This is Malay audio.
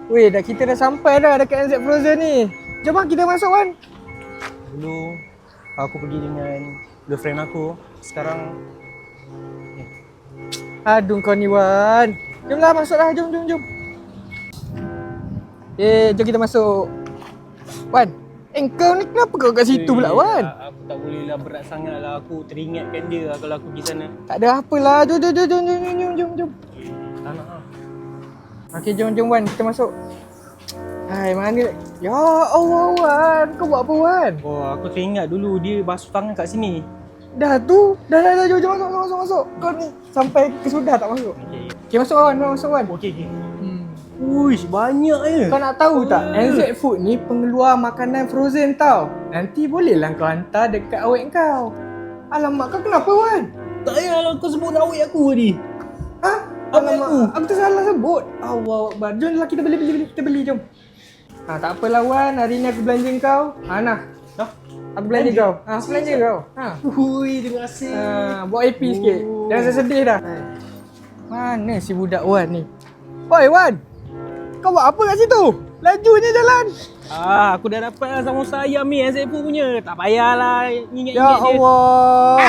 Weh, kita dah sampai dah dekat NZ Frozen ni. Jom lah kita masuk Wan. Dulu aku pergi dengan girlfriend aku. Sekarang Aduh kau ni Wan. Jomlah masuklah, jom. Jom kita masuk. Wan, kau ni kenapa kau kat situ pula Wan? Aku tak boleh lah, berat sangat lah. Aku teringatkan dia lah kalau aku pergi sana. Tak ada apalah. Jom. Tak nak lah. Okey, jom Wan, kita masuk. Hai, mana? Ya Allah Wan, kau buat apa Wan? Oh, aku teringat dulu dia basuh tangan kat sini. Dah, jom masuk. Kau ni sampai ke sudah tak masuk. Okey, masuk Wan, masuk Wan. Okey. Uish, banyak je. Kau nak tahu tak, NZ Food ni pengeluar makanan frozen tau. Nanti bolehlah kau hantar dekat awet kau. Alamak, kau kenapa Wan? Tak payahlah kau sebut awet aku tadi. Ha? Awet Aku tersalah sebut. Allah Akbar. Jomlah kita beli, jom. Tak apalah Wan, hari ni aku belanja kau. Nah. Aku belanja kau. Aku belanja kau. Hui, terima kasih. Buat happy sikit. Jangan sedih dah. Mana si budak Wan ni? Oi Wan. Kau buat apa kat situ? Lajunya jalan. Aku dah dapat lah samosa ayam ni NZ Food punya. Tak payahlah ingat-ingat Ya Allah.